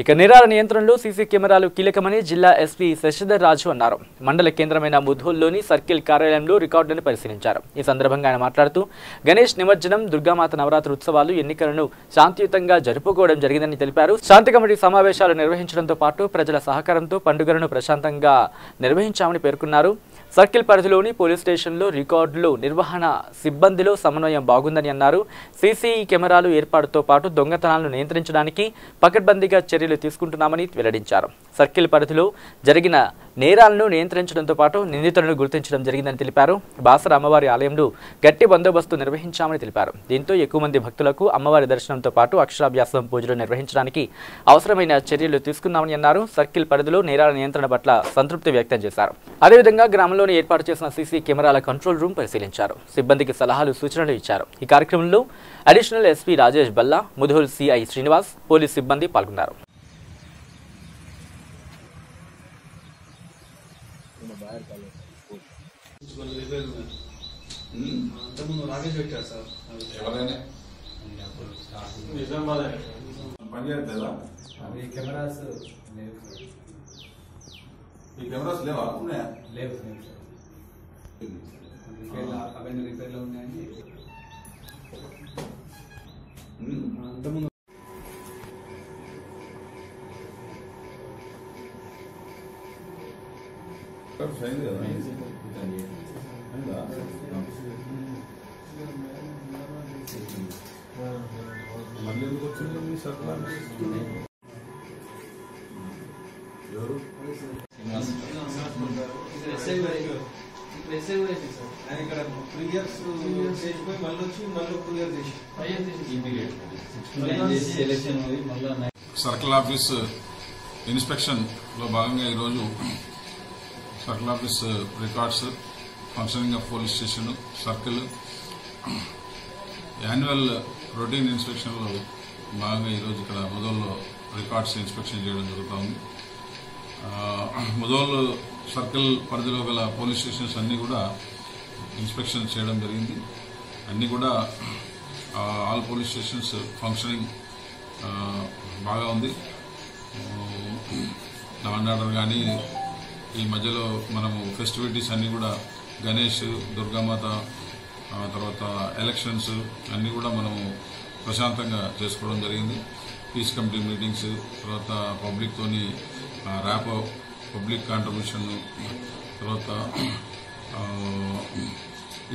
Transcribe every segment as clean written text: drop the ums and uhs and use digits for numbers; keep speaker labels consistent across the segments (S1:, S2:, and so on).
S1: ఇక నేరాల నియంత్రణలో సీసీ కెమెరాలు కీలకమని జిల్లా ఎస్పీ శశిధర్ రాజు అన్నారు. మండల కేంద్రమైన ముధోల్లోని సర్కిల్ కార్యాలయంలో రికార్డులను పరిశీలించారు. ఈ సందర్భంగా ఆయన మాట్లాడుతూ గణేష్ నిమజ్జనం, దుర్గామాత నవరాత్రి ఉత్సవాలు, ఎన్నికలను శాంతియుతంగా జరుపుకోవడం జరిగిందని తెలిపారు. శాంతి కమిటీ సమావేశాలు నిర్వహించడంతో పాటు ప్రజల సహకారంతో పండుగలను ప్రశాంతంగా నిర్వహించామని పేర్కొన్నారు. సర్కిల్ పరిధిలోని పోలీస్ స్టేషన్లో రికార్డులు నిర్వహణ సిబ్బందిలో సమన్వయం బాగుందని అన్నారు. సీసీ కెమెరాలు ఏర్పాటుతో పాటు దొంగతనాలను నియంత్రించడానికి పకడ్బందీగా చర్యలు తీసుకుంటున్నామని వెల్లడించారు. సర్కిల్ పరిధిలో జరిగిన నేరాలను నియంత్రించడంతో పాటు నిందితులను గుర్తించడం జరిగిందని తెలిపారు. బాసర అమ్మవారి ఆలయంలో గట్టి బందోబస్తు నిర్వహించామని తెలిపారు. దీంతో ఎక్కువ మంది భక్తులకు అమ్మవారి దర్శనంతో పాటు అక్షరాభ్యాసం పూజలు నిర్వహించడానికి అవసరమైన చర్యలు తీసుకున్నామని అన్నారు. సర్కిల్ పరిధిలో నేరాల నియంత్రణ పట్ల సంతృప్తి వ్యక్తం చేశారు. అదేవిధంగా గ్రామంలోని ఏర్పాటు చేసిన సీసీ కెమెరాల కంట్రోల్ రూమ్ పరిశీలించారు. సిబ్బందికి సలహాలు, సూచనలు ఇచ్చారు. ఈ కార్యక్రమంలో additional SP Rajesh Balla, Mudhol CI Srinivas, police సిబ్బంది పాల్గొన్నారు.
S2: కెమెరాస్ లేవా?
S3: లేవు అవన్నీ రిపేర్లో ఉన్నాయండి. అంతకుముందు
S2: మళ్ళీ ఎందుకు వచ్చింది సర్కులర్? ఎవరు? ఇక్కడ 3 years చేసిపోయి మళ్ళీ వచ్చి మళ్ళీ 2 years చేసి సర్కిల్ ఆఫీస్ ఇన్స్పెక్షన్ లో భాగంగా ఈరోజు circle office records, functioning of police station, circle annual routine inspection లో భాగంగా ఈరోజు ఇక్కడ ముదోల్లో రికార్డ్స్ ఇన్స్పెక్షన్ చేయడం జరుగుతుంది. ముదోల్ సర్కిల్ పరిధిలో గల పోలీస్ స్టేషన్స్ అన్ని కూడా ఇన్స్పెక్షన్ చేయడం జరిగింది. అన్ని కూడా ఆల్ పోలీస్ స్టేషన్స్ ఫంక్షనింగ్ బాగా ఉంది. లా అండ్ ఆర్డర్ కానీ ఈ మధ్యలో మనము ఫెస్టివిటీస్ అన్నీ కూడా గణేష్, దుర్గామాత, తర్వాత ఎలక్షన్స్ అన్నీ కూడా మనము ప్రశాంతంగా చేసుకోవడం జరిగింది. పీస్ కమిటీ మీటింగ్స్, తర్వాత పబ్లిక్తోని ర్యాపో, పబ్లిక్ కాంట్రిబ్యూషన్, తర్వాత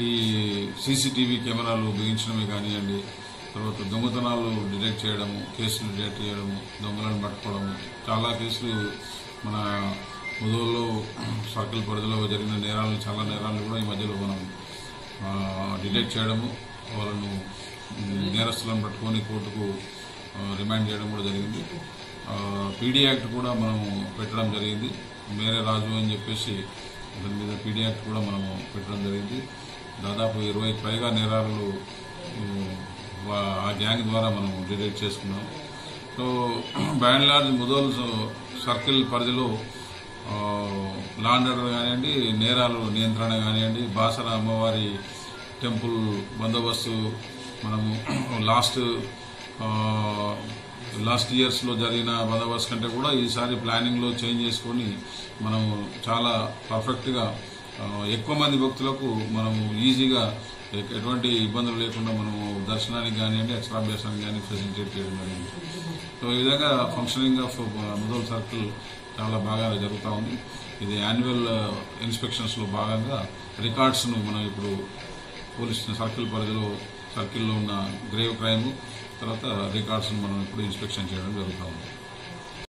S2: ఈ సీసీటీవీ కెమెరాలు బిగించడమే కానివ్వండి, తర్వాత దొంగతనాలు డిటెక్ట్ చేయడము, కేసులు డిటెక్ట్ చేయడము, దొంగలను పట్టుకోవడము, చాలా కేసులు మన ముదోల్లో సర్కిల్ పరిధిలో జరిగిన నేరాలు, చాలా నేరాలను కూడా ఈ మధ్యలో మనం డిటెక్ట్ చేయడము, వాళ్ళను నేరస్తులను పట్టుకొని కోర్టుకు రిమాండ్ చేయడం కూడా జరిగింది. పీడీ యాక్ట్ కూడా మనము పెట్టడం జరిగింది. మేరే రాజు అని చెప్పేసి దాని మీద పీడీ యాక్ట్ కూడా మనము పెట్టడం జరిగింది. దాదాపు 20కి పైగా నేరాలు ఆ గ్యాంగ్ ద్వారా మనం డిటెక్ట్ చేసుకున్నాం. So by and large Mudhol circle పరిధిలో లా అండ్ ఆర్డర్ కానివ్వండి, నేరాలు నియంత్రణ కానివ్వండి, బాసర అమ్మవారి టెంపుల్ బందోబస్తు మనము లాస్ట్ ఇయర్స్లో జరిగిన బందోబస్తు కంటే కూడా ఈసారి ప్లానింగ్లో చేంజ్ చేసుకొని మనం చాలా పర్ఫెక్ట్గా ఎక్కువ మంది భక్తులకు మనము ఈజీగా ఎటువంటి ఇబ్బందులు లేకుండా మనము దర్శనానికి కానివ్వండి, అక్షరాభ్యాసానికి కానీ ఫెసిలిటేట్ చేయడం జరిగింది. సో ఈ విధంగా ఫంక్షనింగ్ ఆఫ్ ముదోల్ సర్కిల్ చాలా బాగా జరుగుతూ ఉంది. ఇది యాన్యువల్ ఇన్స్పెక్షన్స్లో భాగంగా రికార్డ్స్ను మనం ఇప్పుడు పోలీస్ సర్కిల్ పరిధిలో సర్కిల్లో ఉన్న గ్రేవ్ క్రైమ్, తర్వాత రికార్డ్స్ను మనం ఇప్పుడు ఇన్స్పెక్షన్ చేయడం జరుగుతూ ఉంది.